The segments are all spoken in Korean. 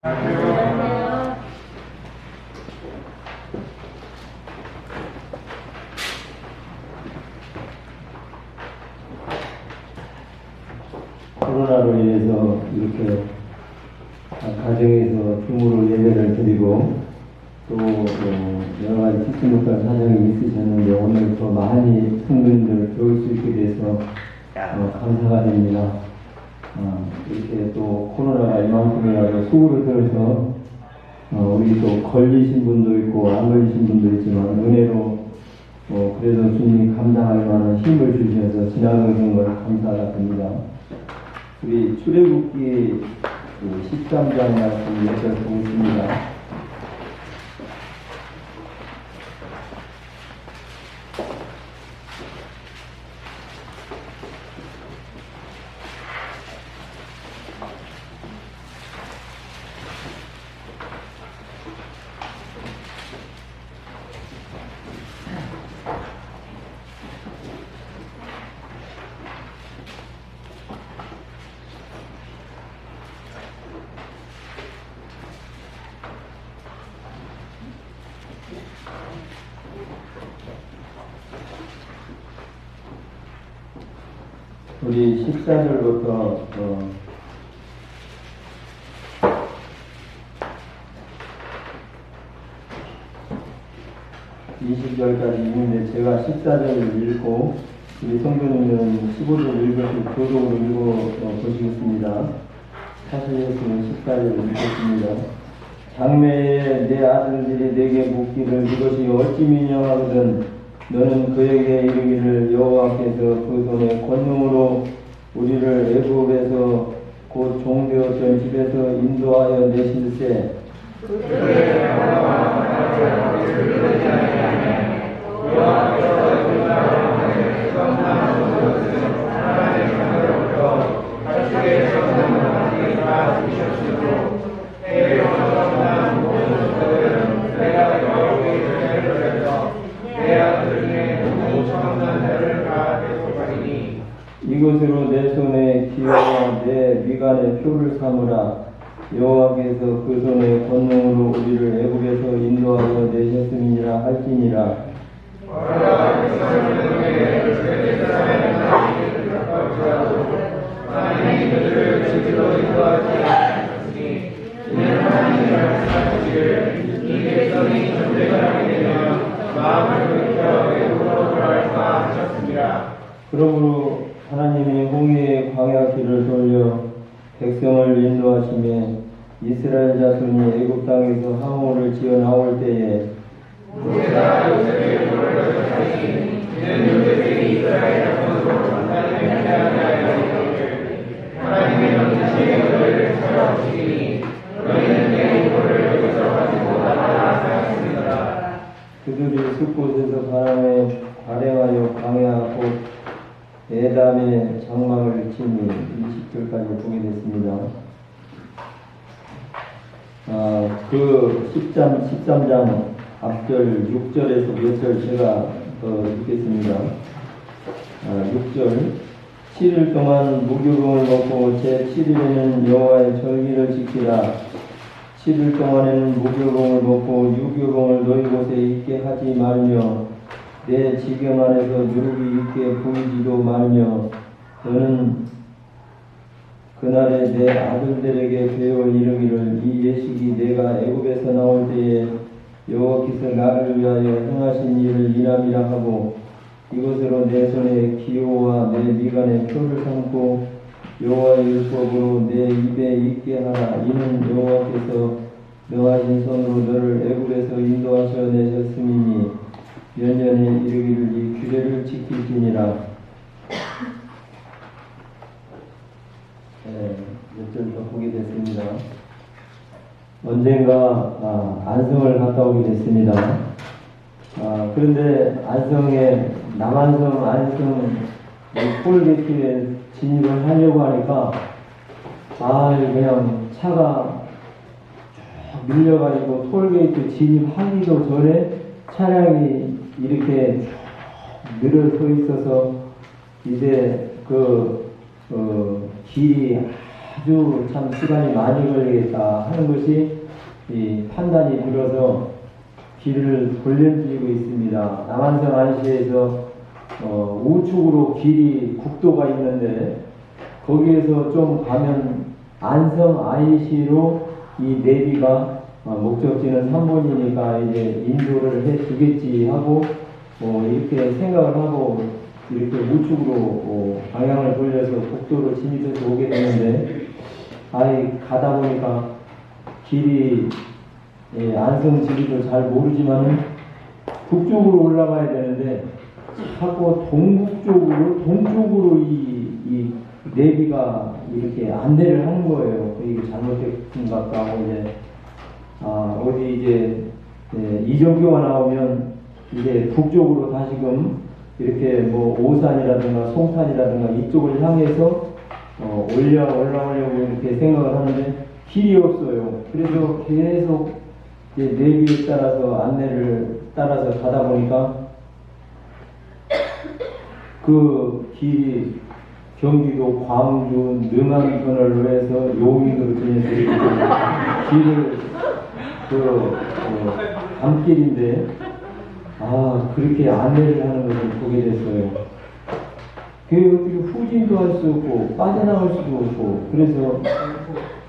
안녕하세요. 코로나로 인해서 이렇게 가정에서 주무를 예배를 드리고 또 여러 가지 특수목살 사정이 있으셨는데 오늘 또 많이 성도님들 배울 수 있게 돼서 감사가 됩니다. 이렇게 또 코로나가 이만큼이라도 수고를 들어서 우리 또 걸리신 분도 있고 안 걸리신 분도 있지만 은혜로 그래도 주님이 감당할 만한 힘을 주셔서 지나가는 걸 감사가 됩니다. 우리 출애굽기 13장 말씀 몇 절 보겠습니다. 우리 14절부터 20절까지 있는데 제가 14절을 읽고 우리 성도님은 15절 읽어서 교독으로 읽어보시겠습니다. 사실에서는 14절을 읽겠습니다. 장래에 내 아들들이 내게 묻기를 이것이 어찌 민영하거든 너는 그에게 이르기를 여호와께서 그 손의 권능으로 우리를 애굽에서 곧 종되었던 집에서 인도하여 내실세 이것으로 내 손에 기어와 내 미간에 표를 삼으라. 여호와께서 그 손의 권능으로 우리를 애굽에서 인도하여 내셨음이니라 할지니라. 그러므로 하나님이 홍해의 광야 길을 돌려 백성을 인도하시며 이스라엘 자손이 애굽 땅에서 항우를 지어 나올 때에 그들이 숲곳에서 바람에 발행하여 광야 곧 에담의 장막을 치니 20절까지 보게 됐습니다. 그 13장 앞절 6절에서 몇 절 제가 읽겠습니다. 6절 7일 동안 무교병을 먹고 제7일에는 여호와의 절기를 지키라. 7일 동안에는 무교병을 먹고 유교병을 너희 곳에 있게 하지 말며 내 지경 안에서 누룩이 있게 보이지도 말며 너는 그날에 내 아들들에게 배워 이르기를 이 예식이 내가 애굽에서 나올 때에 여호와께서 나를 위하여 행하신 일을 이람이라 하고 이것으로 내 손에 기호와 내 미간에 표를 삼고 여호와의 율법으로 내 입에 있게 하라. 이는 여호와께서 명하신 손으로 너를 애굽에서 인도하셔 내셨음이니 연년에 이르기를 이 규례를 지킬지니라. 몇 절 더 보게 됐습니다. 언젠가 안성을 갔다 오게 됐습니다. 그런데 안성에 남안성 안성 톨게이트에 진입을 하려고 하니까 그냥 차가 쭉 밀려가지고 톨게이트 진입하기도 전에 차량이 이렇게 늘어서 있어서 이제 길이 아주 참 시간이 많이 걸리겠다 하는 것이 이 판단이 들어서 길을 돌려주고 있습니다. 남한산 안시에서 우측으로 길이 국도가 있는데 거기에서 좀 가면 안성 IC로 이 내비가 목적지는 3번이니까 이제 인도를 해 주겠지 하고 이렇게 생각을 하고 이렇게 우측으로 방향을 돌려서 국도로 진입해서 오게 되는데 가다 보니까 길이 안성 지리도 잘 모르지만은 북쪽으로 올라가야 되는데 자꾸 동쪽으로 이 내비가 이렇게 안내를 하는 거예요. 이게 잘못된 것 같다고 이제 어디 이제 이정표가 나오면 이제 북쪽으로 다시금 이렇게 뭐 오산이라든가 송탄이라든가 이쪽을 향해서 올라오려고 이렇게 생각을 하는데 길이 없어요. 그래서 계속 이제 내비에 따라서 안내를 따라서 가다 보니까 그 길이 경기도 광주 능암 터널로 해서 용인으로 지내서 길을 밤길인데 그렇게 안내를 하는 것을 보게 됐어요. 그게 어떻게 후진도 할 수 없고 빠져나갈 수도 없고 그래서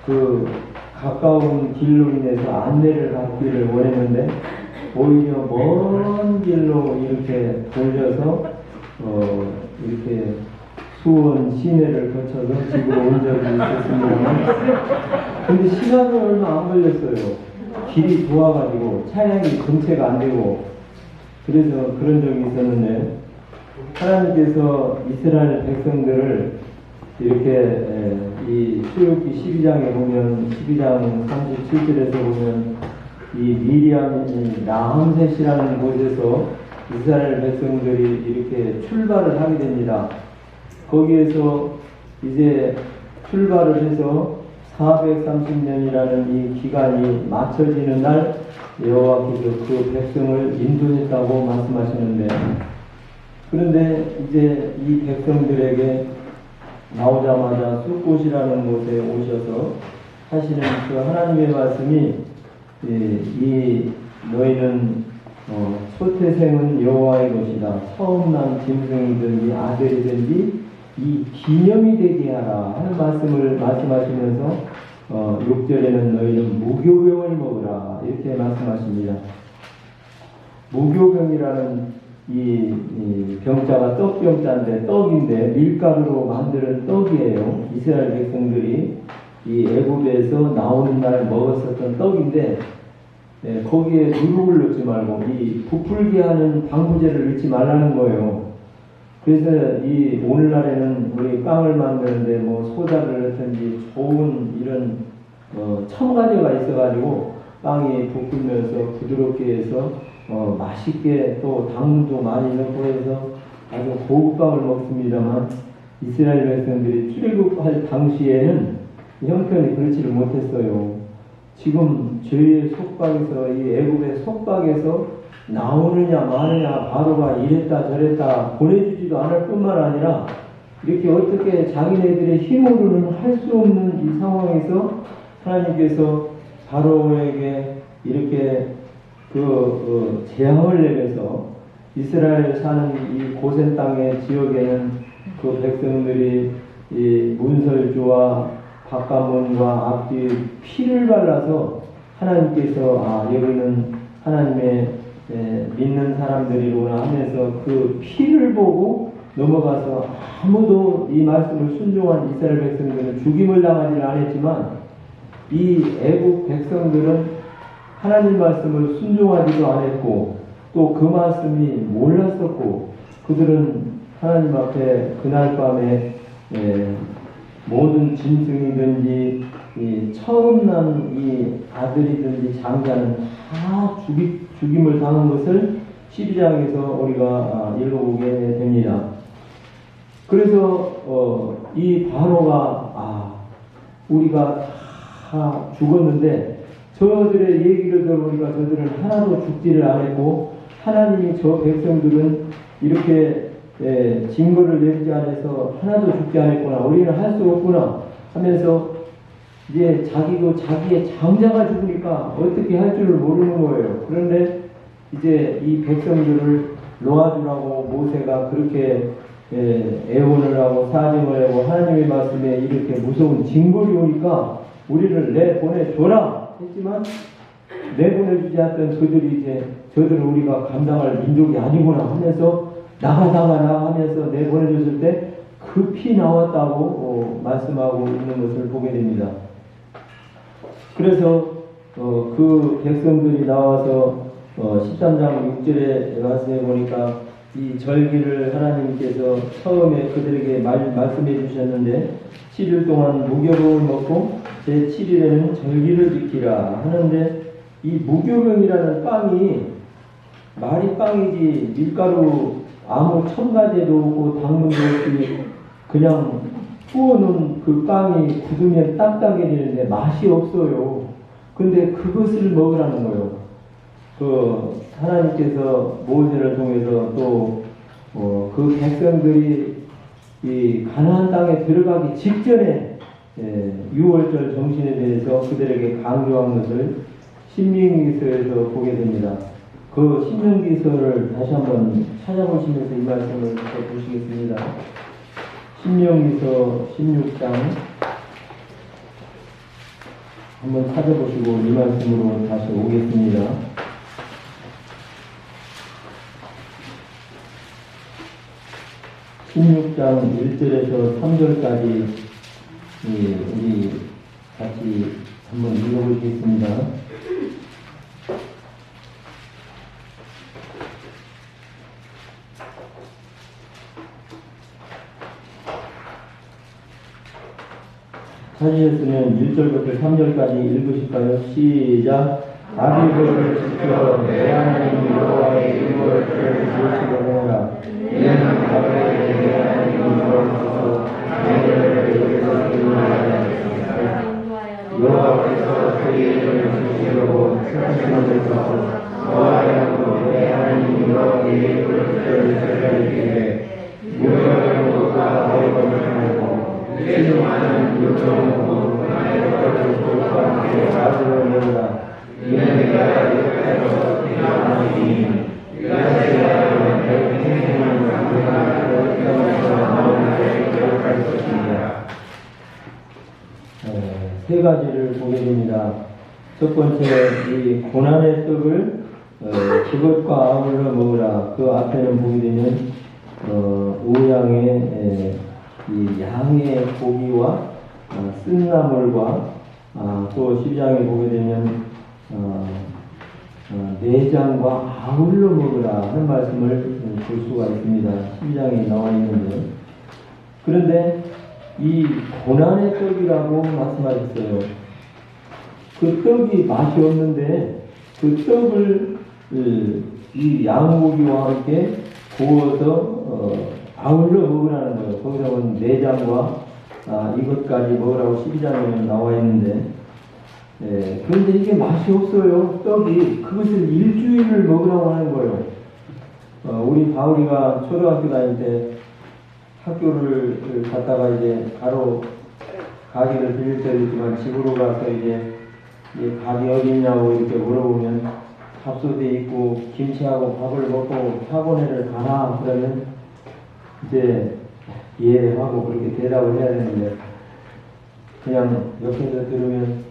그 가까운 길로 인해서 안내를 받기를 원했는데 오히려 먼 길로 이렇게 돌려서 이렇게 수원 시내를 거쳐서 집으로 온 적이 있었습니다만 근데 시간은 얼마 안 걸렸어요. 길이 좋아가지고 차량이 정체가 안 되고 그래서 그런 적이 있었는데 하나님께서 이스라엘 백성들을 이렇게 이 출애굽기 12장에 보면 12장 37절에서 보면 이 미리암이 라함셋이라는 곳에서 이스라엘 백성들이 이렇게 출발을 하게 됩니다. 거기에서 이제 출발을 해서 430년이라는 이 기간이 맞춰지는 날 여호와께서 그 백성을 인도했다고 말씀하시는데 그런데 이제 이 백성들에게 나오자마자 숫곳이라는 곳에 오셔서 하시는 그 하나님의 말씀이 이 너희는 초태생은 여호와의 것이다. 처음 난 짐승이든지 아들이든지 이 기념이 되게 하라 하는 말씀을 말씀하시면서 6절에는 너희는 무교병을 먹으라 이렇게 말씀하십니다. 무교병이라는 이 병자가 떡병자인데 떡인데 밀가루로 만드는 떡이에요. 이스라엘 백성들이 이 애굽에서 나오는 날 먹었었던 떡인데 거기에 누룩을 넣지 말고 이 부풀게 하는 방부제를 넣지 말라는 거예요. 그래서 이 오늘날에는 우리 빵을 만드는데 뭐 소다를 넣든지 좋은 이런 첨가제가 있어가지고 빵이 부풀면서 부드럽게 해서 맛있게 또 당도 많이 넣고 해서 아주 고급 빵을 먹습니다만 이스라엘 백성들이 출애굽할 당시에는 형편이 그렇지를 못했어요. 지금 저희의 속박에서 이 애굽의 속박에서 나오느냐 마느냐 바로가 이랬다 저랬다 보내주지도 않을 뿐만 아니라 이렇게 어떻게 자기네들의 힘으로는 할 수 없는 이 상황에서 하나님께서 바로에게 이렇게 재앙을 내려서 이스라엘 사는 이 고센 땅의 지역에는 그 백성들이 이 문설주와 바깥문과 앞뒤 피를 발라서 하나님께서 여기는 하나님의 믿는 사람들이구나 하면서 그 피를 보고 넘어가서 아무도 이 말씀을 순종한 이스라엘 백성들은 죽임을 당하지는 않았지만 이 애국 백성들은 하나님 말씀을 순종하지도 않았고 또 그 말씀이 몰랐었고 그들은 하나님 앞에 그날 밤에 모든 짐승이든지 처음 난 이 아들이든지 장자는 다 죽임을 당한 것을 12장에서 우리가 읽어보게 됩니다. 그래서 이 바로가 우리가 다 죽었는데 저들의 얘기를 들어보니까 저들은 하나도 죽지를 않았고 하나님이 저 백성들은 이렇게 증거를 내리지 않아서 하나도 죽지 않았구나 우리는 할 수 없구나 하면서 이제 자기의 장자가 죽으니까 어떻게 할 줄을 모르는 거예요. 그런데 이제 이 백성들을 놓아주라고 모세가 그렇게 애원을 하고 사정을 하고 하나님의 말씀에 이렇게 무서운 징벌이 오니까 우리를 내보내줘라 했지만 내보내주지 않던 그들이 이제 저들은 우리가 감당할 민족이 아니구나 하면서 나가라 하면서 내보내줬을 때 급히 나왔다고 말씀하고 있는 것을 보게 됩니다. 그래서 그 백성들이 나와서 13장 6절에 말씀해 보니까 이 절기를 하나님께서 처음에 그들에게 말씀해 주셨는데 7일 동안 무교병을 먹고 제7일에는 절기를 지키라 하는데 이 무교병이라는 빵이 말이 빵이지 밀가루 아무 첨가제도 없고 당분도 없이 그냥 구워놓은 그 빵이 굳으면 딱딱해지는데 맛이 없어요. 근데 그것을 먹으라는 거예요. 그 하나님께서 모세를 통해서 또 그 백성들이 이 가나안 땅에 들어가기 직전에 6월절 정신에 대해서 그들에게 강조한 것을 신명기서에서 보게 됩니다. 그 신명기서를 다시 한번 찾아보시면서 이 말씀을 보시겠습니다. 신명기서 16장 한번 찾아보시고 이 말씀으로 다시 오겠습니다. 16장 1절에서 3절까지 우리 같이 한번 읽어보시겠습니다. 찾으셨으면 1절부터 3절까지 읽으실까요? 시작! 아비들을 지켜 내 하나님 여호와의 이름을 지으시고 행하라. 이는 과거에 내 하나님 여호와께서 너희를 여기서 인도하여 여호와께서 그의 이름을 지으시려고 찾으시는 데서 너하여도 내 하나님 여호와의 이름을 지으시기에 무효로가 너희 것을 말고 이제는 많은 요청으로 나의 것을 돌과 함께 가지러 내라. 이는 내가 이렇게서 필요하니 이라시아는 내 생명을 내가 이렇게서 나오는 것을 기록할 것입니다. 세 가지를 보게 됩니다. 첫 번째, 이 고난의 떡을 그것과 아울러 먹으라. 그 앞에는 보게 되면 우양의 이 양의 고기와 쓴나물과 또 12장에 보게 되면 내장과 아울러 먹으라 하는 말씀을 볼 수가 있습니다. 12장에 나와 있는데, 그런데 이 고난의 떡이라고 말씀하셨어요. 그 떡이 맛이 없는데 그 떡을 이 양고기와 함께 구워서 아울러 먹으라는 거예요. 거기다 보면 내장과 이것까지 먹으라고 12장에 나와 있는데, 그런데 이게 맛이 없어요. 떡이. 그것을 일주일을 먹으라고 하는 거예요. 우리 바울이가 초등학교 다닐 때 학교를 갔다가 이제 바로 가게를 빌릴 때도 있지만 집으로 가서 이제 가게 어디 있냐고 이렇게 물어보면 밥솥에 있고 김치하고 밥을 먹고 학원에를 가나 그러면 이제 예 하고 그렇게 대답을 해야 되는데, 그냥 옆에서 들으면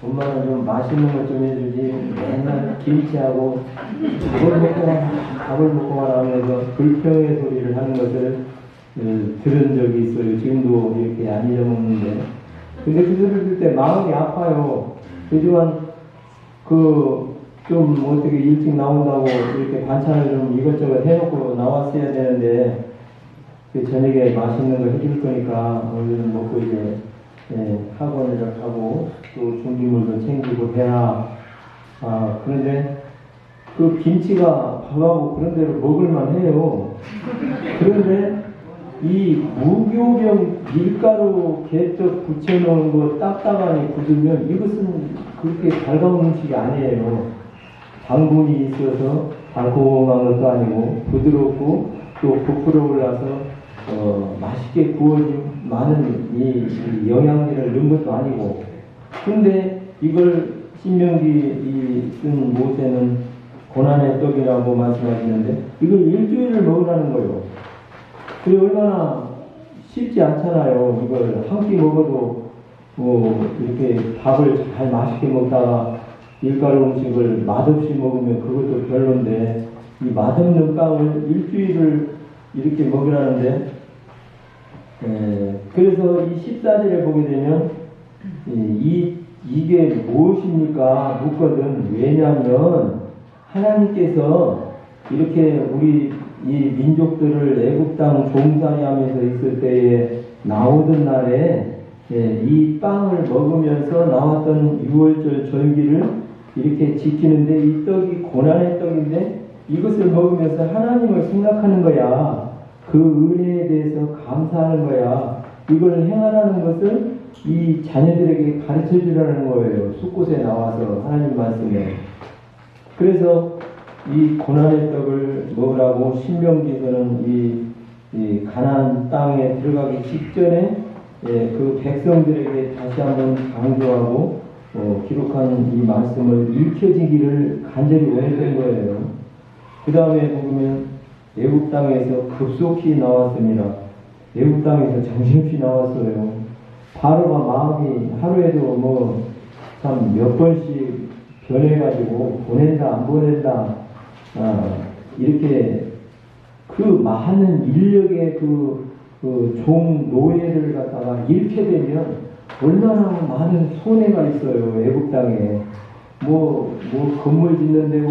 엄마는 좀 맛있는 것 좀 해주지 맨날 김치하고 밥을 먹고 가라 하면서 불평의 소리를 하는 것을 들은 적이 있어요. 지금도 이렇게 안 잊어먹는데, 근데 그 소리를 들을 때 마음이 아파요. 그지만 좀 어떻게 일찍 나온다고 이렇게 반찬을 좀 이것저것 해놓고 나왔어야 되는데, 저녁에 맛있는 거 해줄 거니까 오늘은 먹고 이제 학원을 가고 또 준비물도 챙기고 해라. 그런데 그 김치가 밥하고 그런 대로 먹을만 해요. 그런데 이 무교병 밀가루 개떡 붙여놓은 거 딱딱하니 굳으면 이것은 그렇게 달가운 음식이 아니에요. 당분이 있어서 달콤한 것도 아니고 부드럽고 또 부풀어 올라서 맛있게 구워진 많은 이 영양제를 넣은 것도 아니고 근데 이걸 신명기 쓴 모세는 고난의 떡이라고 말씀하시는데 이걸 일주일을 먹으라는 거예요. 그게 얼마나 쉽지 않잖아요. 이걸 한 끼 먹어도 이렇게 밥을 잘 맛있게 먹다가 밀가루 음식을 맛없이 먹으면 그것도 별론데 이 맛없는 빵을 일주일을 이렇게 먹으라는데 그래서 이 14절에 보게 되면 이게 무엇입니까? 묻거든. 왜냐하면 하나님께서 이렇게 우리 이 민족들을 애국 땅 종살이하면서 있을 때에 나오던 날에 이 빵을 먹으면서 나왔던 6월절 절기를 이렇게 지키는데 이 떡이 고난의 떡인데 이것을 먹으면서 하나님을 생각하는 거야. 그 은혜에 대해서 감사하는 거야. 이걸 행하라는 것을 이 자녀들에게 가르쳐 주라는 거예요. 숫곳에 나와서 하나님 말씀에. 그래서 이 고난의 떡을 먹으라고 신명기에서는 이 가나안 땅에 들어가기 직전에 그 백성들에게 다시 한번 강조하고 기록한 이 말씀을 읽혀지기를 간절히 원했던 거예요. 그 다음에 보면 애국 땅에서 급속히 나왔습니다. 애국 땅에서 정신없이 나왔어요. 바로가 마음이 하루에도 참 몇 번씩 변해가지고 보낸다 안 보낸다 이렇게 그 많은 인력의 종 노예를 갖다가 잃게 되면 얼마나 많은 손해가 있어요. 애국 땅에 뭐 건물 짓는 데고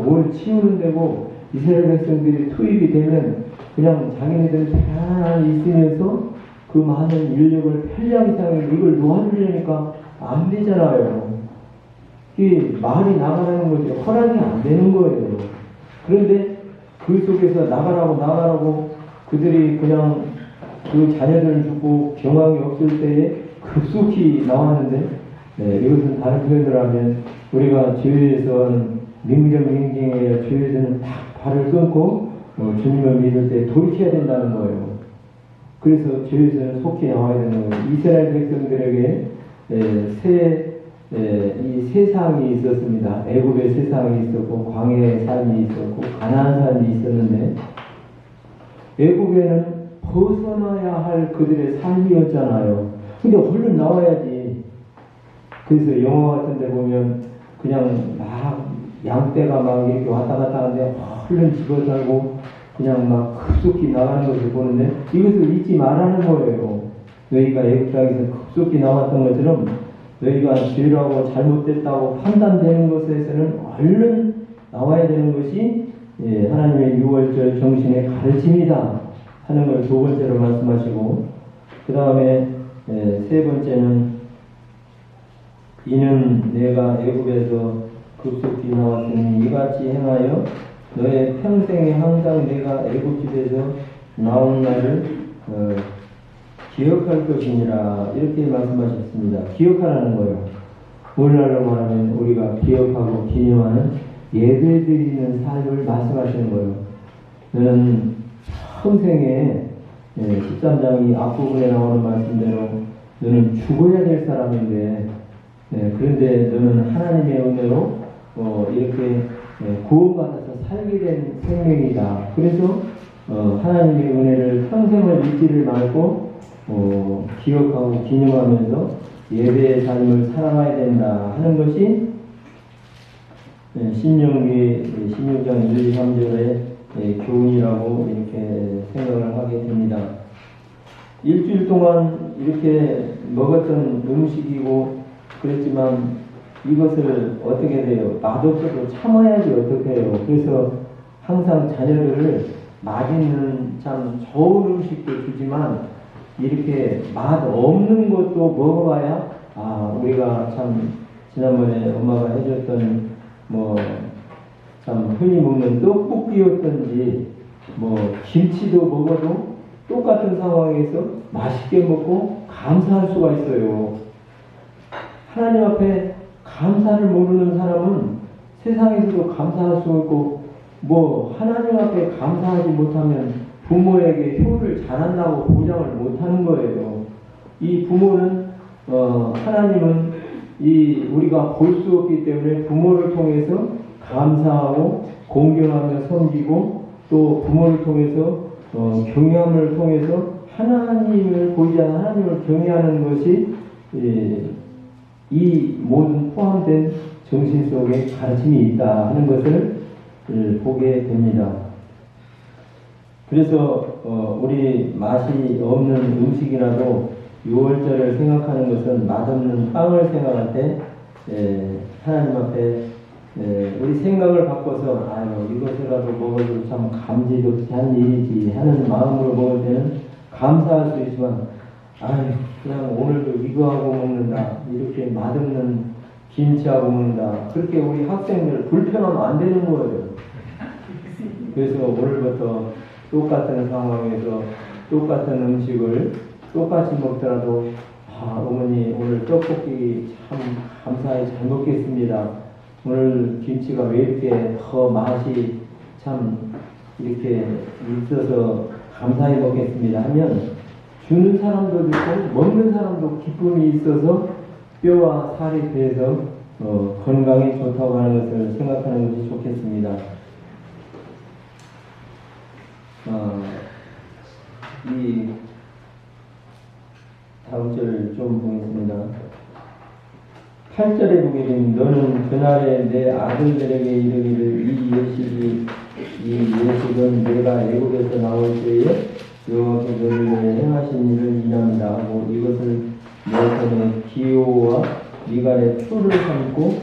뭘 치우는 데고 이스라엘 백성들이 투입이 되면 그냥 자기네들 편안히 있으면서 그 많은 인력을 편리하게 사용해서 이걸 놓아주려니까 안 되잖아요. 이 말이 나가라는 거죠. 허락이 안 되는 거예요. 그런데 그 속에서 나가라고 그들이 그냥 그 자녀들을 두고 경황이 없을 때에 급속히 나왔는데 이것은 다른 표현으로 하면 우리가 죄에서는 명령행위에 죄에서는 딱 발을 끊고 주님을 믿을 때 돌이켜야 된다는 거예요. 그래서 죄에서는 속히 나와야 되는 거예요. 이스라엘 백성들에게 이 세상이 있었습니다. 애굽의 세상이 있었고 광야의 삶이 있었고 가나안 삶이 있었는데 애굽에는 벗어나야 할 그들의 삶이었잖아요. 근데 얼른 나와야지. 그래서 영화 같은 데 보면 그냥 막 양떼가 막 이렇게 왔다 갔다 하는데 얼른 집어 살고 그냥 막 급속히 나가는 것을 보는데 이것을 잊지 말라는 거예요. 너희가 애굽 땅에서 급속히 나왔던 것처럼 너희가 죄라고 잘못됐다고 판단되는 것에서는 얼른 나와야 되는 것이 하나님의 6월절 정신의 가르침이다 하는 걸 두 번째로 말씀하시고 그 다음에 세 번째는 이는 내가 애굽에서 급속히 나왔으니 이같이 행하여 너의 평생에 항상 내가 애굽집에서 나온 날을 기억할 것이니라 이렇게 말씀하셨습니다. 기억하라는 거예요. 오늘날로 말하면 우리가 기억하고 기념하는 예배드리는 삶을 말씀하시는 거예요. 너는 평생에 13장이 앞부분에 나오는 말씀대로 너는 죽어야 될 사람인데 그런데 너는 하나님의 은혜로 이렇게 구원받아서 살게 된 생명이다. 그래서 하나님의 은혜를 평생을 잊지를 말고 기억하고 기념하면서 예배의 삶을 살아가야 된다 하는 것이 신명기 16장 1, 2, 3절의 교훈이라고 이렇게 생각을 하게 됩니다. 일주일 동안 이렇게 먹었던 음식이고 그랬지만 이것을 어떻게 돼요? 맛없어도 참아야지 어떻게 해요? 그래서 항상 자녀들을 맛있는 참 좋은 음식도 주지만 이렇게 맛 없는 것도 먹어봐야 우리가 참 지난번에 엄마가 해줬던 참 흔히 먹는 떡볶이였던지 김치도 먹어도 똑같은 상황에서 맛있게 먹고 감사할 수가 있어요. 하나님 앞에 감사를 모르는 사람은 세상에서도 감사할 수 없고 하나님 앞에 감사하지 못하면 부모에게 효를 잘한다고 보장을 못하는 거예요. 이 부모는 하나님은 우리가 볼 수 없기 때문에 부모를 통해서 감사하고 공경하며 섬기고 또 부모를 통해서 경외함을 통해서 하나님을 보이지 않는 하나님을 경외하는 것이 이 모든 포함된 정신 속에 가르침이 있다 하는 것을 보게 됩니다. 그래서 우리 맛이 없는 음식이라도 6월절을 생각하는 것은 맛없는 빵을 생각할 때 하나님 앞에 우리 생각을 바꿔서 이것이라도 먹어도 참 감지덕지 한 일이지 하는 마음으로 먹을 때는 감사할 수 있지만 그냥 오늘도 이거하고 먹는다, 이렇게 맛없는 김치하고 먹는다, 그렇게 우리 학생들 불편하면 안 되는 거예요. 그래서 오늘부터 똑같은 상황에서 똑같은 음식을 똑같이 먹더라도 어머니 오늘 떡볶이 참 감사히 잘 먹겠습니다. 오늘 김치가 왜 이렇게 더 맛이 참 이렇게 있어서 감사히 먹겠습니다 하면 주는 사람도 있고 먹는 사람도 기쁨이 있어서 뼈와 살이 배서 건강에 좋다고 하는 것을 생각하는 것이 좋겠습니다. 이 다음 절을 좀 보겠습니다. 8절에 보게 되면 너는 그날에 내 아들들에게 이르기를 이 예식은 내가 애굽에서 나올 때에 여호와께서 너를 위해 행하신 일을 인합니다 하고 이것을 내 손에 기호와 미갈의 표를 삼고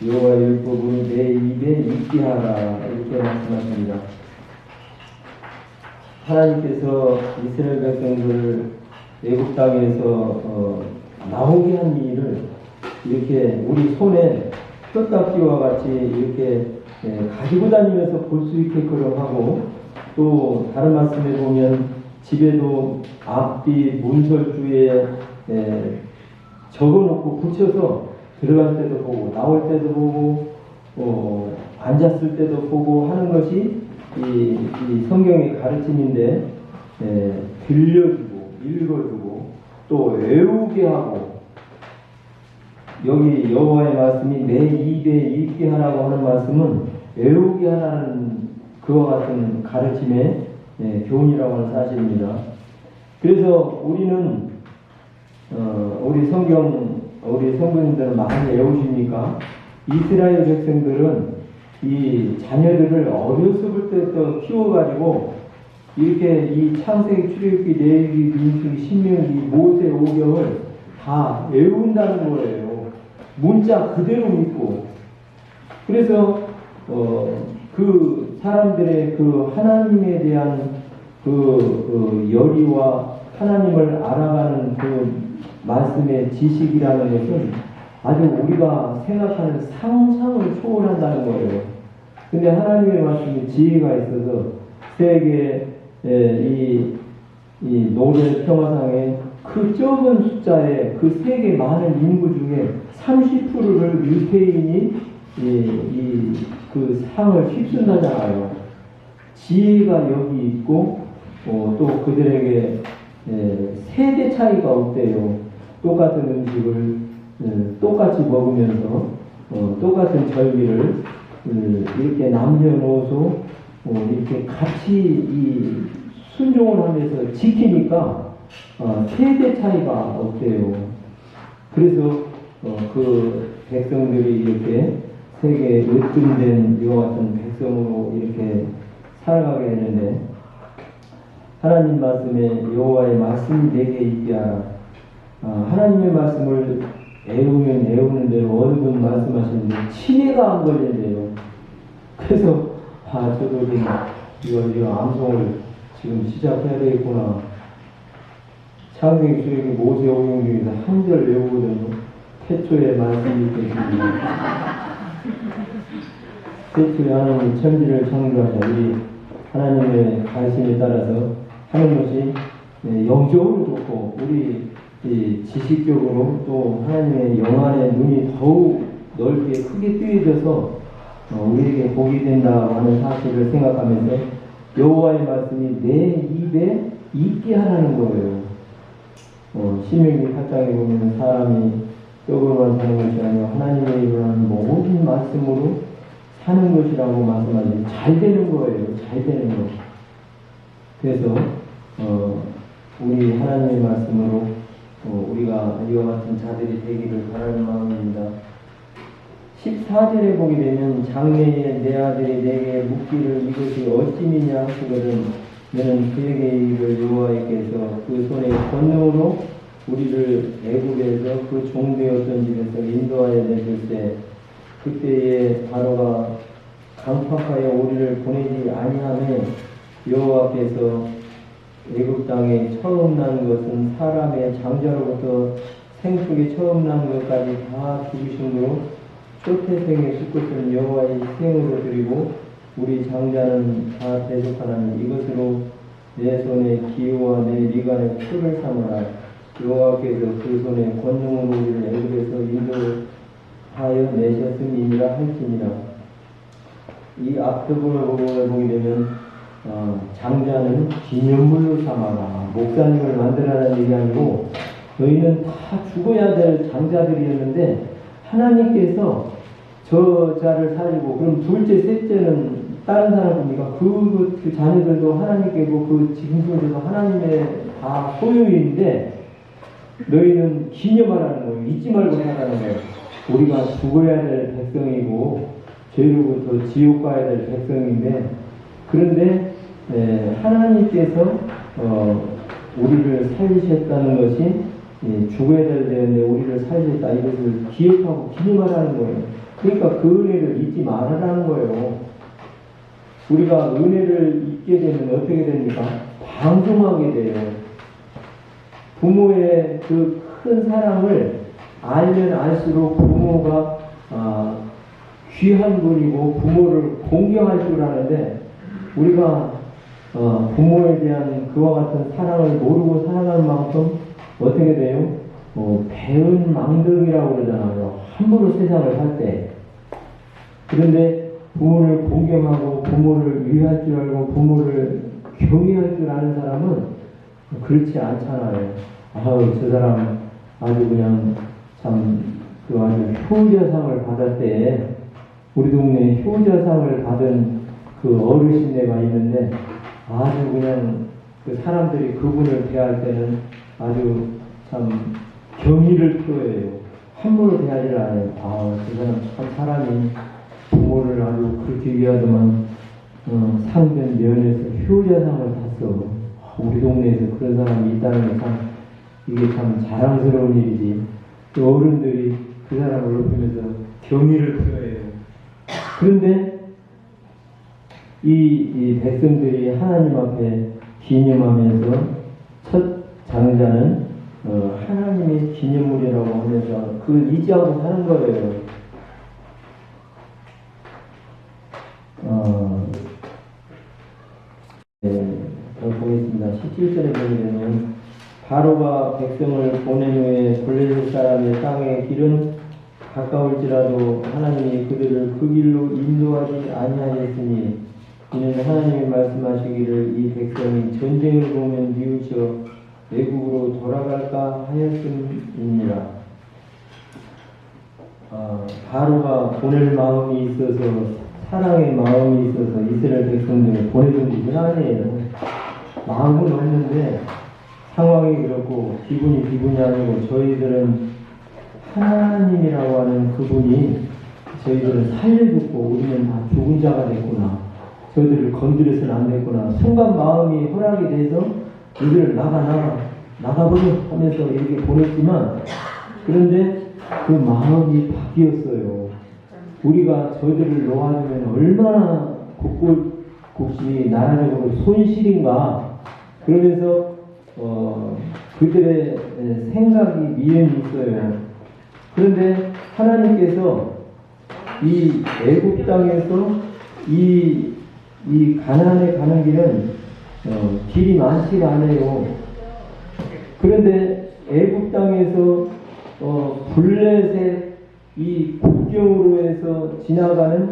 여호와의 율법을 내 입에 있게 하라 이렇게 말씀하십니다. 하나님께서 이스라엘 백성들을 애굽 땅에서 나오게 한 일을 이렇게 우리 손에 뼈딱지와 같이 이렇게 가지고 다니면서 볼 수 있게끔 하고 또 다른 말씀에 보면 집에도 앞뒤 문설주에 적어놓고 붙여서 들어갈 때도 보고 나올 때도 보고 앉았을 때도 보고 하는 것이 이 성경의 가르침인데 들려주고 읽어주고 또 외우게 하고 여기 여호와의 말씀이 내 입에 있게 하라고 하는 말씀은 외우게 하라는 그와 같은 가르침의 교훈이라고 하는 사실입니다. 그래서 우리는 우리 성도님들은 많이 외우십니까? 이스라엘 백성들은 이 자녀들을 어렸을 때부터 키워가지고 이렇게 이 창세기, 출애굽기, 레위기, 민수기, 신명기, 모세, 오경을 다 외운다는 거예요. 문자 그대로 믿고. 그래서 그 사람들의 그 하나님에 대한 그 열의와 하나님을 알아가는 그 말씀의 지식이라는 것은 아주 우리가 생각하는 상상을 초월한다는 거예요. 근데 하나님의 말씀이 지혜가 있어서 세계 이 노벨 평화상에 그 적은 숫자의 그 세계 많은 인구 중에 30%를 유태인이 그 상을 휩쓴다잖아요. 지혜가 여기 있고 또 그들에게 세대 차이가 없대요. 똑같은 음식을 똑같이 먹으면서 똑같은 절기를 이렇게 남녀노소 이렇게 같이 순종을 하면서 지키니까 세대 차이가 없대요. 그래서 그 백성들이 이렇게 세계에 으뜸된 이와 같은 백성으로 이렇게 살아가게 되는데 하나님 말씀에 여호와의 말씀이 내게 있게 하라. 하나님의 말씀을 애우면 애우는 대로 어느 분 말씀하시는데 치매가 안 걸린대요. 그래서 저도 지금 이거 암송을 지금 시작해야 되겠구나. 창세기, 출애굽기, 모세, 오경 중에서 한 절 외우거든요. 태초에 말씀이 있겠습니다. 태초에 하나님이 천지를 창조하자. 하나님의 가르침에 따라서 하는 것이 영적으로 좋고 우리 지식적으로 또 하나님의 영안의 눈이 더욱 넓게 크게 뜨여져서 우리에게 복이 된다고 하는 사실을 생각하면서 여호와의 말씀이 내 입에 있게 하라는 거예요. 신명기 8장에 보면 사람이 떡으로만 사는 것이 아니라 하나님의 일어나는 모든 말씀으로 사는 것이라고 말씀하시니 잘 되는 거예요. 잘 되는 거. 그래서 우리 하나님의 말씀으로 우리가 이와 같은 자들이 되기를 바라는 마음입니다. 14절에 보게 되면 장래에 내 아들이 내게 묻기를 이것이 어찌미냐 하시거든 너는 그에게 이르기를 여호와께서 그 손의 권능으로 우리를 애굽에서 그 종되었던 집에서 인도하여 내실 때 그때에 바로가 강팍하여 우리를 보내지 아니하매 여호와께서 애굽 땅에 처음 난 것은 사람의 장자로부터 생축이 처음 난 것까지 다 죽으심으로 초태생의 수컷은 여호와의 희생으로 드리고 우리 장자는 다 대속하나니 이것으로 내 손에 기호와 내 미간에 표를 삼으라. 여호와께서 그 손에 권능으로 우리를 애굽에서 인도하여 내셨음이니라 할지니라. 이 앞부분을 보게 되면 장자는 기념물로 삼아라. 목사님을 만들라는 얘기 아니고 너희는 다 죽어야 될 장자들이었는데 하나님께서 저 자를 살리고 그럼 둘째, 셋째는 다른 사람입니까? 그 자녀들도 하나님께고 그 짐승들도 하나님의 다 소유인데 너희는 기념하라는 거예요. 잊지 말고 살라는 거예요. 우리가 죽어야 될 백성이고 죄로부터 지옥 가야 될 백성인데 그런데 하나님께서 우리를 살리셨다는 것이 죽어야 될 때인데 우리를 살리셨다 이것을 기억하고 기념하라는 거예요. 그러니까 그 은혜를 잊지 말아라는 거예요. 우리가 은혜를 잊게 되면 어떻게 됩니까? 방종하게 돼요. 부모의 그 큰 사랑을 알면 알수록 부모가 귀한 분이고 부모를 공경할 줄 아는데 우리가 부모에 대한 그와 같은 사랑을 모르고 살아가는 만큼 어떻게 돼요? 배은 망덕이라고 그러잖아요. 함부로 세상을 살 때. 그런데 부모를 공경하고 부모를 위할 줄 알고 부모를 경외할 줄 아는 사람은 그렇지 않잖아요. 아유, 저 사람 아주 그냥 그 아주 효자상을 받았대. 우리 동네에 효자상을 받은 그 어르신네가 있는데 아주 그냥 그 사람들이 그분을 대할 때는 아주 참 경의를 표해요. 함부로 대하지를 않아요. 그 사람 참 사람이 부모를 아주 그렇게 위하더만 상변 면에서 효자상을 탔어. 우리 동네에서 그런 사람이 있다는 게 참 이게 참 자랑스러운 일이지. 또 어른들이 그 사람을 높이면서 경의를 표해요. 그런데 이 백성들이 하나님 앞에 기념하면서 첫 장자는 하나님의 기념물이라고 하면서 그걸 잊지하고 사는 거예요. 보겠습니다. 17절에 보게 되면 바로가 백성을 보낸 후에 블레셋 사람의 땅의 길은 가까울지라도 하나님이 그들을 그 길로 인도하지 아니하였으니 이는 하나님이 말씀하시기를 이 백성이 전쟁을 보면 뉘우쳐 외국으로 돌아갈까 하였음이니라. 바로가 보낼 마음이 있어서 사랑의 마음이 있어서 이스라엘 백성들을 보내준 일은 아니에요. 마음은 없는데 상황이 그렇고 기분이 아니고 저희들은 하나님이라고 하는 그분이 저희들을 살려줬고 우리는 다 죽은 자가 됐구나. 저희들을 건드려서는 안 됐구나. 순간 마음이 허락이 돼서 이들을 나가버려 하면서 이렇게 보냈지만 그런데 그 마음이 바뀌었어요. 우리가 저희들을 놓아주면 얼마나 곳곳이 나라적으로 손실인가. 그러면서 그들의 생각이 미연이 있어요. 그런데 하나님께서 이 애굽 땅에서 이 가나안에 가는 길은 길이 많지가 않아요. 그런데 애굽 땅에서 블레셋 이 국경으로 해서 지나가는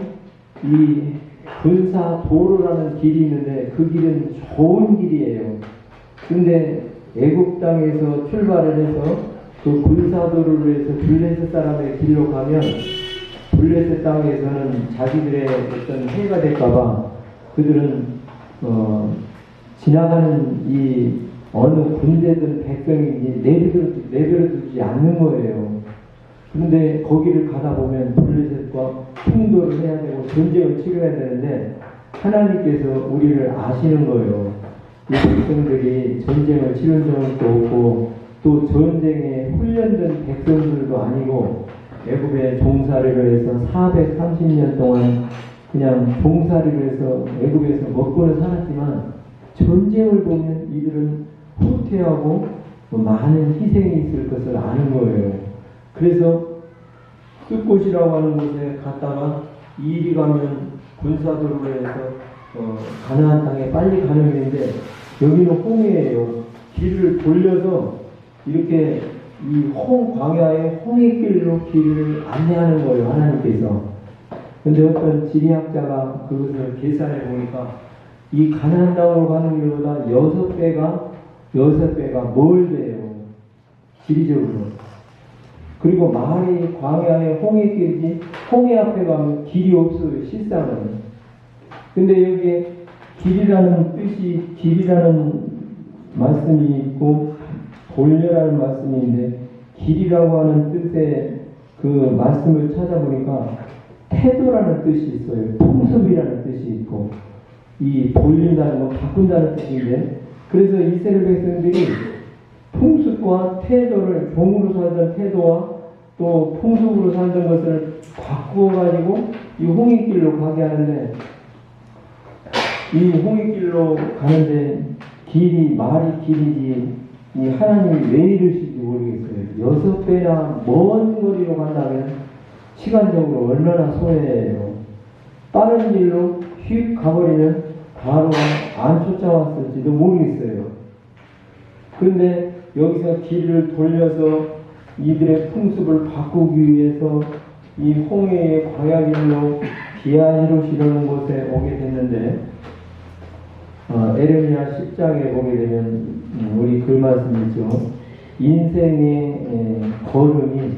이 군사 도로라는 길이 있는데 그 길은 좋은 길이에요. 근데 애굽 땅에서 출발을 해서 그 군사도를 위해서 블레셋 사람의 길로 가면 블레셋 땅에서는 자기들의 어떤 해가 될까봐 그들은 지나가는 이 어느 군대든 백성이 내버려두지 않는 거예요. 그런데 거기를 가다 보면 블레셋과 충돌을 해야 되고 전쟁을 치러야 되는데 하나님께서 우리를 아시는 거예요. 이 백성들이 전쟁을 치른 적도 없고 또 전쟁에 훈련된 백성들도 아니고 애굽에 종살이를 해서 430년 동안 그냥 종살이를 해서 애굽에서 먹고는 살았지만 전쟁을 보면 이들은 후퇴하고 많은 희생이 있을 것을 아는 거예요. 그래서 숲곳이라고 하는 곳에 갔다가 이리 가면 군사도로 해서 가나안 땅에 빨리 가는 길인데 여기는 홍해예요. 길을 돌려서 이렇게 이 광야의 홍해길로 길을 안내하는 거예요. 하나님께서. 근데 어떤 지리학자가 그것을 계산해 보니까 이 가나안 땅으로 가는 길보다 6배가 멀대요. 지리적으로. 그리고 말이 광야의 홍해길이지 홍해 앞에 가면 길이 없어요. 실상은. 근데 여기에 길이라는 말씀이 있고 돌려라는 말씀이 있는데 길이라고 하는 뜻의 그 말씀을 찾아보니까 태도라는 뜻이 있어요. 풍습이라는 뜻이 있고 이 돌린다는 건 바꾼다는 뜻인데 그래서 이스라엘 백성들이 풍습과 태도를 종으로 살던 태도와 또 풍습으로 살던 것을 바꾸어가지고 이 홍익길로 가게 하는데 이 홍익길로 가는데 말이 길이지 이 하나님이 왜 이러실지 모르겠어요. 6배나 먼 거리로 간다면 시간적으로 얼마나 손해예요. 빠른 길로 휙 가버리면 바로 안 쫓아왔을지도 모르겠어요. 그런데 여기서 길을 돌려서 이들의 풍습을 바꾸기 위해서 이 홍해의 광야길로 비아히롯이라는 곳에 오게 됐는데 에레미야 10장에 보게 되면 우리 그 말씀 있죠. 인생의 걸음이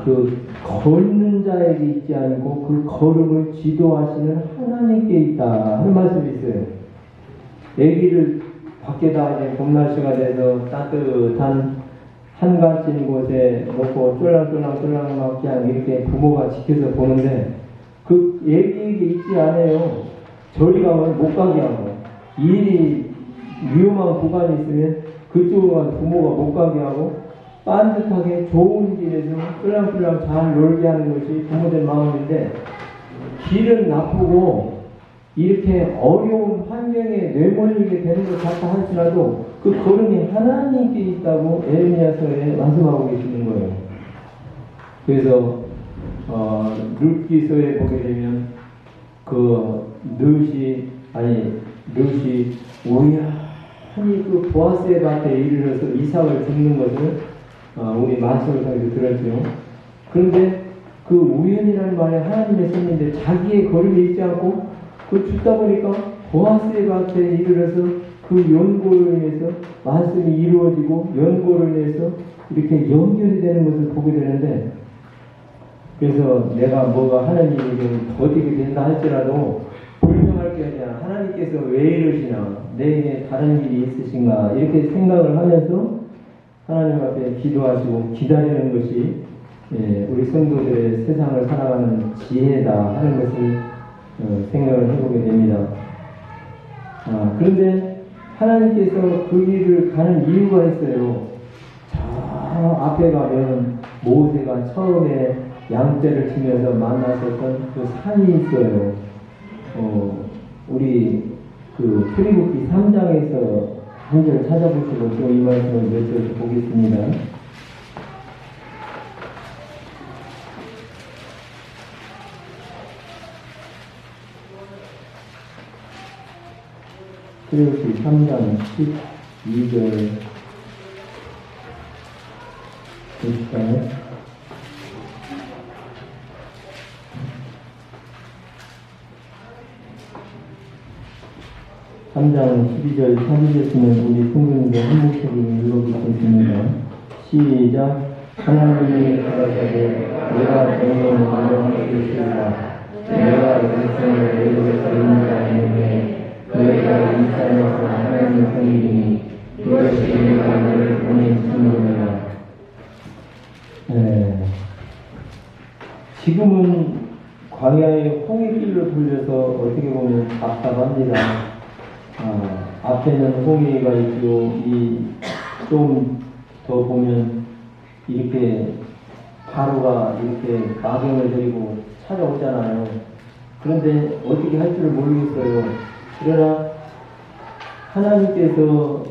그 걷는 자에게 있지 않고 그 걸음을 지도하시는 하나님께 있다 하는 말씀이 있어요. 애기를 밖에다 이제 봄 날씨가 돼서 따뜻한 한가진 곳에 놓고 쫄랑쫄랑 막 그냥 이렇게 부모가 지켜서 보는데 그 애기에게 있지 않아요. 저리 가면 못 가게 하고 일이 위험한 구간이 있으면 그쪽으로 부모가 못 가게 하고 반듯하게 좋은 길에서 쫄랑쫄랑 잘 놀게 하는 것이 부모들 마음인데 길은 나쁘고 이렇게 어려운 환경에 내몰리게 되는 것 같다 할지라도 그 걸음이 하나님께 있다고 에레미야서에 말씀하고 계시는 거예요. 그래서 룻기서에 보게 되면 그 룻이 우연히 그 보아스의 밭에 이르러서 이삭을 줍는 것을 우리 마술상에서 들었죠. 그런데 그 우연이라는 말에 하나님의 손인데 자기의 걸음이 있지 않고 그 죽다 보니까 보아스의 밭에 이르러서 그 연고로 인해서 말씀이 이루어지고 연고로 인해서 이렇게 연결이 되는 것을 보게 되는데 그래서 내가 뭐가 하나님이 좀 더디게 된다 할지라도 불명할 게 아니라 하나님께서 왜 이러시나 내게 다른 일이 있으신가 이렇게 생각을 하면서 하나님 앞에 기도하시고 기다리는 것이 우리 성도들의 세상을 살아가는 지혜다 하는 것을 생각을 해보게 됩니다. 그런데 하나님께서 그 길을 가는 이유가 있어요. 저 앞에 가면 모세가 처음에 양떼를 치면서 만났었던 그 산이 있어요. 우리 그 출애굽기 3장에서 한 절 찾아보시고 또 이 말씀을 몇 절 보겠습니다. 출애굽기 3장 12절 보실까요? (3장 12절) 찾으셨으면 우리 성도님들 한 목소리로 읽어보겠습니다. 시작. 하나님이 가라사대 내가 정령을 인정하겠습니다. 내가 백성을 외국에서 인도하였는데 너희가 이 땅에서 하나님의 편이니 이것이 내가 너를 보낸 증거니라. 지금은 광야의 홍해길로 돌려서 어떻게 보면 답답합니다. 앞에는 홍해가 있고 좀 더 보면 이렇게 바로가 이렇게 나경을 들이고 찾아오잖아요. 그런데 어떻게 할 줄을 모르겠어요. 그러나 하나님께서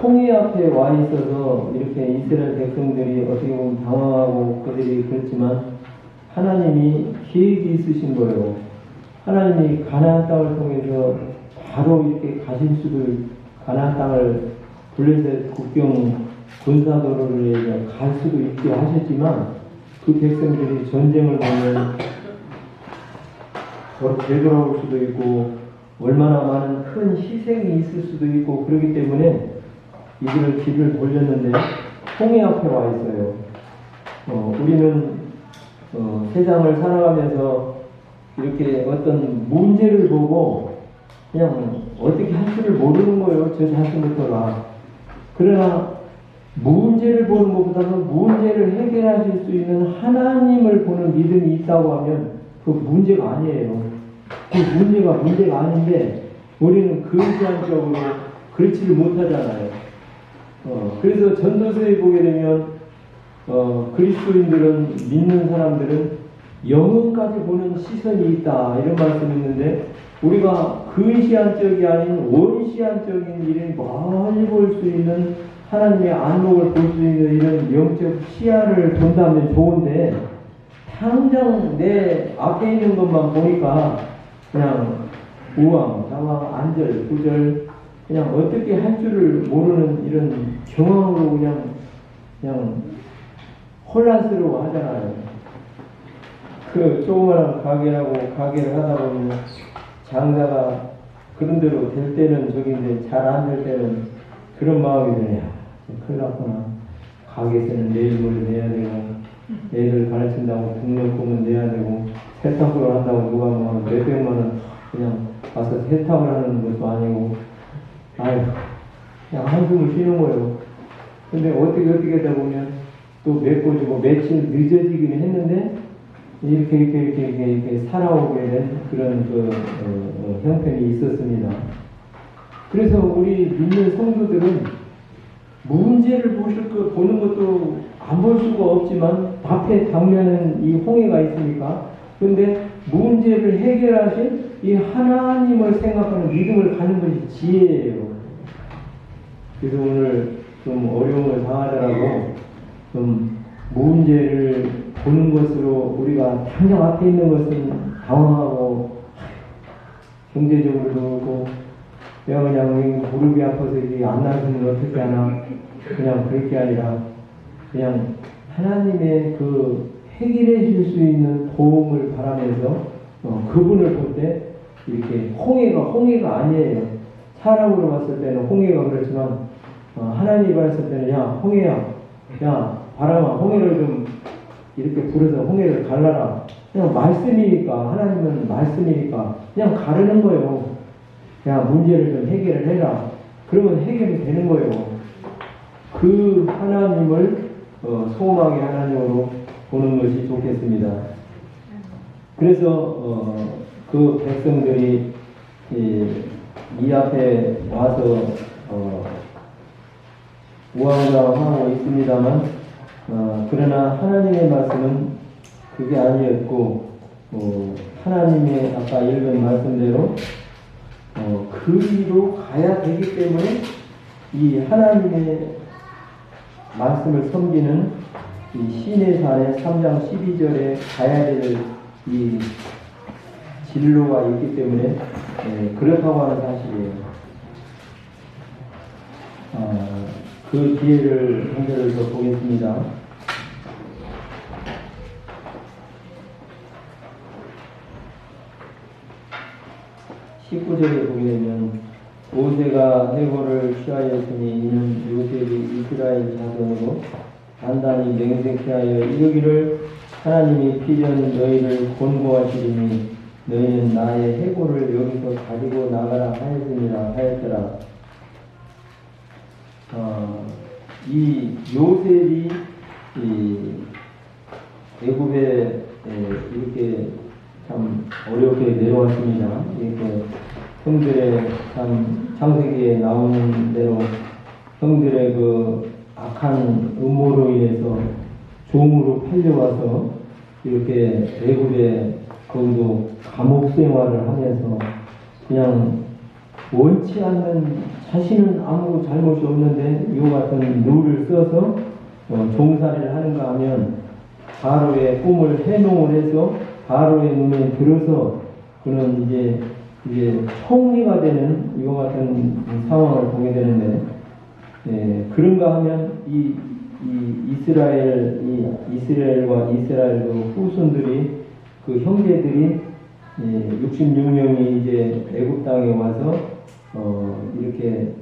홍해 앞에 와 있어서 이렇게 이스라엘 백성들이 어떻게 보면 당황하고 그들이 그렇지만 하나님이 계획이 있으신 거예요. 하나님이 가나안 땅을 통해서 바로 이렇게 가실 수도, 가나안 땅을 블레셋 국경 군사도로를 위해서 갈 수도 있게 하셨지만 그 백성들이 전쟁을 보면 되돌아올 수도 있고 얼마나 많은 큰 희생이 있을 수도 있고 그렇기 때문에 이들을 길을 돌렸는데 홍해 앞에 와 있어요. 우리는 세상을 살아가면서 이렇게 어떤 문제를 보고 그냥 어떻게 할 줄을 모르는 거예요. 저 자신부터가. 그러나 문제를 보는 것보다는 문제를 해결하실 수 있는 하나님을 보는 믿음이 있다고 하면 그 문제가 아니에요. 그 문제가 아닌데 우리는 근시안적으로 그렇지를 못하잖아요. 그래서 전도서에 보게 되면 그리스도인들은, 믿는 사람들은 영혼까지 보는 시선이 있다 이런 말씀이 있는데 우리가 근시안적이 아닌 원시안적인 일을 멀리 볼 수 있는 하나님의 안목을 볼 수 있는 이런 영적 시야를 본다면 좋은데 당장 내 앞에 있는 것만 보니까 그냥 우왕, 좌왕, 안절, 구절 그냥 어떻게 할 줄을 모르는 이런 경황으로 그냥 혼란스러워 하잖아요. 그 조그마한 가게를 하다 보면 장사가 그런 대로 될 때는 저기인데 잘 안 될 때는 그런 마음이 드네요. 큰일 났구나. 가게에서는 내일 모레 내야 되고 애들 가르친다고 등록금은 내야 되고 세탁을 한다고 누가 뭐 몇백만 원 그냥 가서 세탁을 하는 것도 아니고 아유 그냥 한숨을 쉬는 거예요. 근데 어떻게 하다 보면 또 메꿔주고 며칠 늦어지기는 했는데 이렇게 살아오게 된 그런 형편이 있었습니다. 그래서 우리 믿는 성도들은 문제를 보는 것도 안 볼 수가 없지만 앞에 당면은 이 홍해가 있으니까 그런데 문제를 해결하신 이 하나님을 생각하는 믿음을 가는 것이 지혜예요. 그래서 오늘 좀 어려움을 당하더라도 좀 문제를 보는 것으로 우리가 당장 앞에 있는 것은 당황하고 경제적으로도 그렇고 내가 그냥 무릎이 아파서 이게 안 나서면 어떻게 하나 그냥 그럴 게 아니라 그냥 하나님의 그 해결해 줄 수 있는 도움을 바라면서 그분을 볼 때 이렇게 홍해가 아니에요. 사람으로 봤을 때는 홍해가 그렇지만 하나님이 봤을 때는 야 홍해야 야 바람아 홍해를 좀 이렇게 불어서 홍해를 갈라라. 그냥 말씀이니까 하나님은 말씀이니까 그냥 가르는 거예요. 야 문제를 좀 해결을 해라. 그러면 해결이 되는 거예요. 그 하나님을 소망의 하나님으로 보는 것이 좋겠습니다. 그래서 그 백성들이 이 앞에 와서 우왕좌왕하고 있습니다만 그러나 하나님의 말씀은 그게 아니었고 하나님의 아까 읽은 말씀대로 그 위로 가야 되기 때문에 이 하나님의 말씀을 섬기는 이 시내산의 3장 12절에 가야 될 이 진로가 있기 때문에 그렇다고 하는 사실이에요. 그 뒤에를 한 절을 더 보겠습니다. 19절에 보게 되면 모세가 해골을 취하였으니 이는 요셉이 이스라엘 자손으로 단단히 맹세케 하여 이르기를 하나님이 필연 너희를 권고하시리니 너희는 나의 해골을 여기서 가지고 나가라 하였더라. 이 요셉이 애굽에 이렇게 참 어렵게 내려왔습니다. 이렇게 형들의 참 창세기에 나오는 대로 형들의 그 악한 음모로 인해서 종으로 팔려와서 이렇게 애굽에 거기도 감옥 생활을 하면서 그냥 원치 않는 자신은 아무 잘못이 없는데 이와 같은 룰을 써서 종살이를 하는가 하면 바로의 꿈을 해몽을 해서 바로의 눈에 들어서 그는 이제 총리가 되는 이와 같은 상황을 보게 되는데 그런가 하면 이 이스라엘과 이스라엘 그 후손들이 그 형제들이 66명이 이제 애굽 땅에 와서 이렇게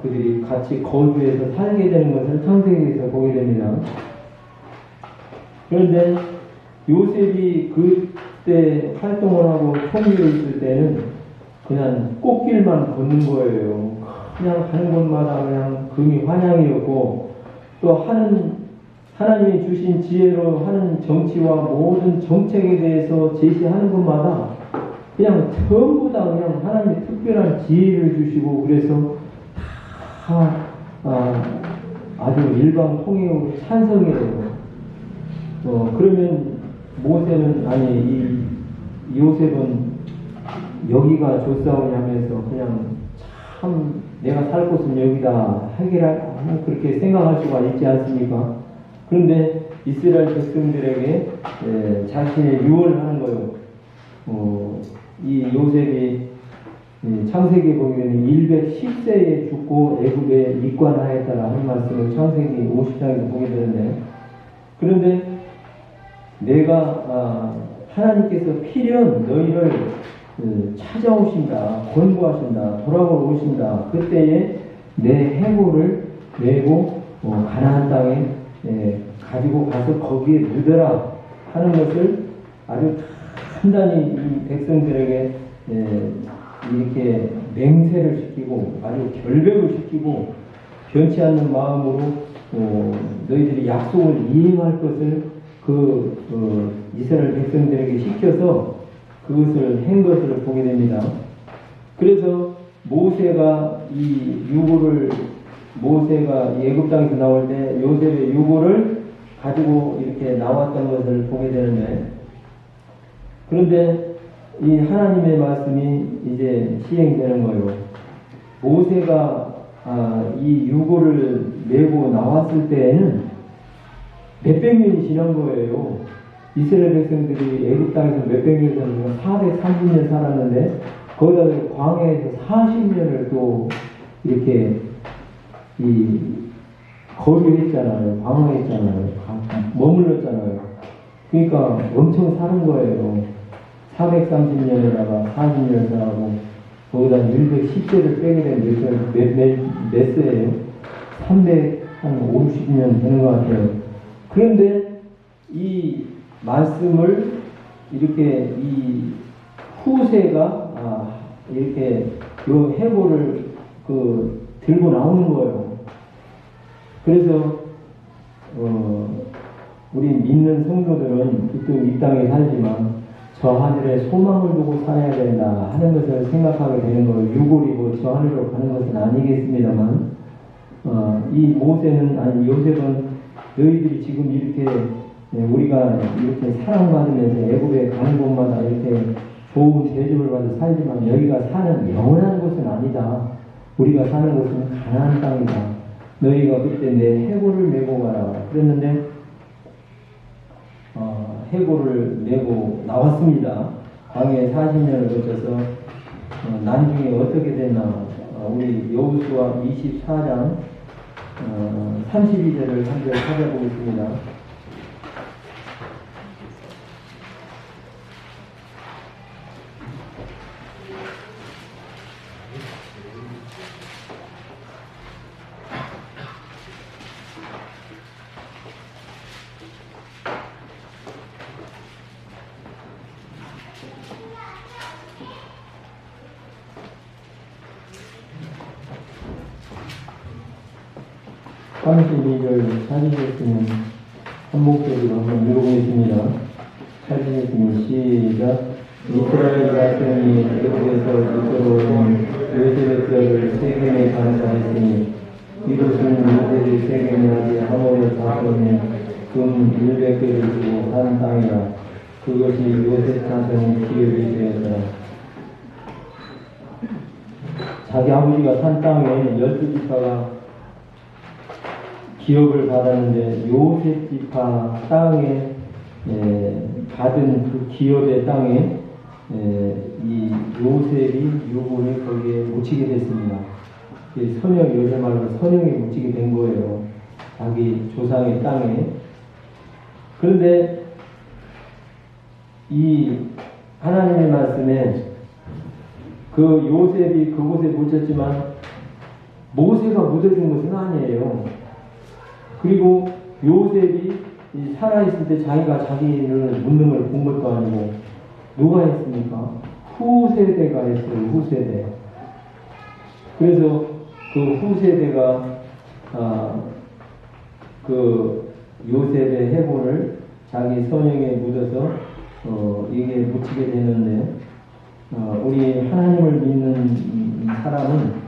그들이 같이 거주해서 살게 되는 것을 창세기에서 보게 됩니다. 그런데 요셉이 그때 활동을 하고 총리로 있을 때는 그냥 꽃길만 걷는 거예요. 그냥 가는 곳마다 그냥 금이 환향이었고 또 하나님이 주신 지혜로 하는 정치와 모든 정책에 대해서 제시하는 것마다 그냥 전부 다 그냥 하나님의 특별한 지혜를 주시고 그래서 다 아주 일방통행으로 찬성해요. 그러면 이 요셉은 여기가 좋사오냐면서 그냥 참 내가 살 곳은 여기다 그렇게 생각할 수가 있지 않습니까? 그런데 이스라엘 백성들에게 자신의 유언을 하는 거예요. 이 요셉이 창세기에 보면 110세에 죽고 애굽에 입관하였다라 하는 말씀을 창세기 50장에서 보게 되는데 그런데 내가 하나님께서 필연 너희를 찾아오신다, 권고하신다, 돌아오신다. 그때에 내 해골을 메고 가나안 땅에 가지고 가서 거기에 묻어라 하는 것을 아주 단단히 이 백성들에게 이렇게 맹세를 시키고 아주 결백을 시키고 변치 않는 마음으로 너희들이 약속을 이행할 것을 이스라엘 백성들에게 시켜서 그것을 한 것을 보게 됩니다. 그래서 모세가 애굽 땅에서 나올 때 요셉의 유고를 가지고 이렇게 나왔던 것을 보게 되는데 그런데 이 하나님의 말씀이 이제 시행되는 거예요. 모세가 이 유고를 메고 나왔을 때에는 몇백 년이 지난 거예요. 이스라엘 백성들이 애굽 땅에서 몇백 년 살았는데 430년 살았는데 거기다 광야에서 40년을 또 이렇게 거류했잖아요. 방황했잖아요. 머물렀잖아요. 그러니까 엄청 사는 거예요. 430년에다가 40년을 살아고 거기다 110세를 빼게 되면 몇 세예요? 350년 되는 것 같아요. 그런데 이 말씀을 이렇게 이 후세가 이렇게 요 해골을 들고 나오는 거예요. 그래서 우리 믿는 성도들은 지금 이 땅에 살지만 저 하늘에 소망을 두고 살아야 된다 하는 것을 생각하게 되는 거예요. 유골이고 저 하늘로 가는 것은 아니겠습니다만 이 요셉은 너희들이 지금 이렇게 우리가 이렇게 사랑받으면서 애굽에 가는 곳마다 이렇게 좋은 대접을 받아 살지만 여기가 사는 영원한 곳은 아니다. 우리가 사는 곳은 가나안 땅이다. 너희가 그때 내 해골을 메고 가라. 그랬는데 해골을 메고 나왔습니다. 광야에 40년을 거쳐서 나중에 어떻게 되나 우리 여호수아 24장 32절을 한번 찾아보겠습니다. 32절 찾으셨으면 한 목소리로 한번 읽어보겠습니다. 찾으셨으면 시작. 이스라엘 자손이 애굽에서 이끌어온 요셉의 뼈를 세겜에 감사했으니 이곳은 요셉이 세겜에 아직 하모의 자손에 금 100개를 주고 산 땅이라. 그것이 요셉 자손의 기업이 되었더라. 자기 아버지가 산 땅에 12지파가 기업을 받았는데 요셉 지파 땅에 받은 그 기업의 땅에 이 요셉이 유골이 거기에 묻히게 됐습니다. 선영, 요새 말로 선영이 묻히게 된 거예요. 자기 조상의 땅에. 그런데 이 하나님의 말씀에 그 요셉이 그곳에 묻혔지만 모세가 묻어준 것은 아니에요. 그리고 요셉이 살아있을 때 자기가 자기를 묻는 걸 본 것도 아니고 누가 했습니까? 후세대가 했어요. 후세대. 그래서 그 후세대가 그 요셉의 해골을 자기 선영에 묻어서 이게 묻히게 되는데 우리 하나님을 믿는 사람은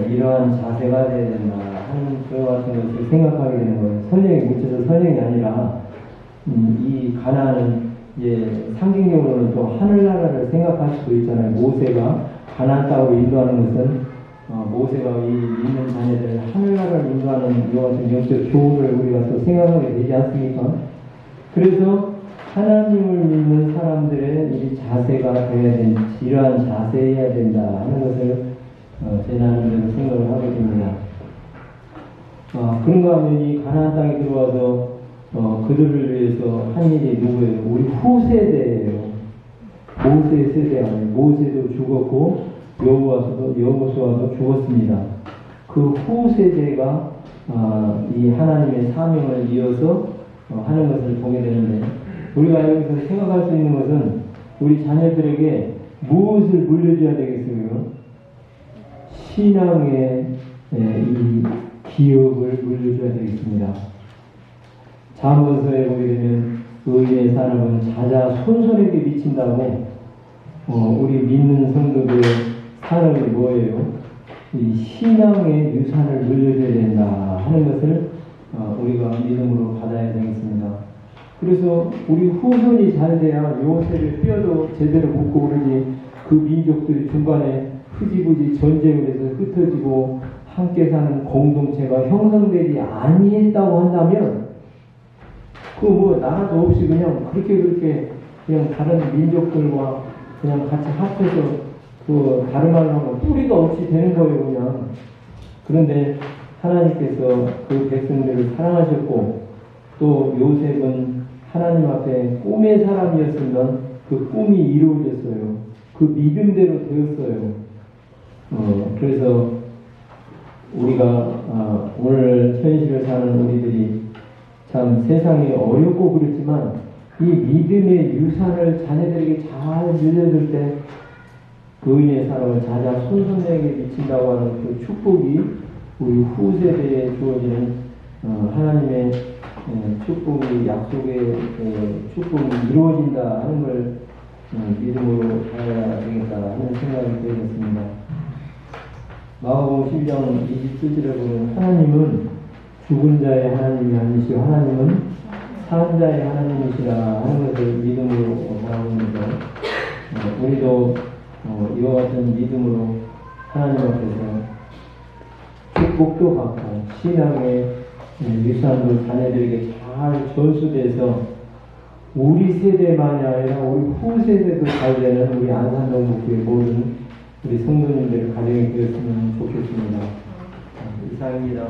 이러한 자세가 돼야 된다 하는 그와 같은 것을 생각하게 되는 거예요. 선영에 묻혀서 선영이 아니라 이 가나안은 이제 상징적으로는 또 하늘나라를 생각할 수도 있잖아요. 모세가 가나안 땅으로 인도하는 것은 모세가 이 믿는 자녀들을 하늘나라를 인도하는 이와 같은 영적 교훈을 우리가 또 생각하게 되지 않습니까? 그래서 하나님을 믿는 사람들의 이 자세가 되어야 된다, 이러한 자세여야 된다 하는 것을 제 나름대로 생각을 하게 됩니다. 그런가 하면 이 가나안 땅에 들어와서 그들을 위해서 한 일이 누구예요? 우리 후세대예요. 모세 세대 아니에요. 모세도 죽었고 여호수아도 죽었습니다. 그 후세대가 이 하나님의 사명을 이어서 하는 것을 보게 되는데, 우리가 여기서 생각할 수 있는 것은 우리 자녀들에게 무엇을 물려줘야 되겠어요? 신앙의 이 기업을 물려줘야 되겠습니다. 잠언서에 보게 되면 의인의 사람은 자자 손손에게 미친다고 우리 믿는 성도들의 사람이 뭐예요? 이 신앙의 유산을 물려줘야 된다 하는 것을 우리가 믿음으로 받아야 되겠습니다. 그래서 우리 후손이 잘 돼야 요셉의 뼈도 제대로 묻고 그러지, 그 민족들이 중간에 흐지부지 전쟁을 해서 흩어지고 함께 사는 공동체가 형성되지 아니했다고 한다면 그 뭐 나라도 없이 그냥 그렇게 그냥 다른 민족들과 그냥 같이 합해서 그 다른 말로 하면 뿌리가 없이 되는 거예요, 그냥. 그런데 하나님께서 그 백성들을 사랑하셨고, 또 요셉은 하나님 앞에 꿈의 사람이었으면 그 꿈이 이루어졌어요. 그 믿음대로 되었어요. 그래서 우리가 오늘 현실을 사는 우리들이 참 세상이 어렵고 그렇지만 이 믿음의 유산을 자녀들에게 잘 물려줄 때 그 의인의 사람을 자자 손손에게 미친다고 하는 그 축복이 우리 후세대에 주어지는 하나님의 축복이, 약속의 축복이 이루어진다 하는 걸 믿음으로 가야 되겠다 하는 생각이 들었습니다. 마가복음 12장 27절에 보면 하나님은 죽은 자의 하나님이 아니시고 하나님은 산 자의 하나님이시라 하는 것을 믿음으로 바라봅니다. 우리도 이와 같은 믿음으로 하나님 앞에서 축복도 받고 신앙의 유산도 자녀들에게 잘 전수돼서 우리 세대만이 아니라 우리 후세대도 잘 되는 우리 안산동목교의 모든 우리 성도님들의 가정이 되었으면 좋겠습니다. 이상입니다.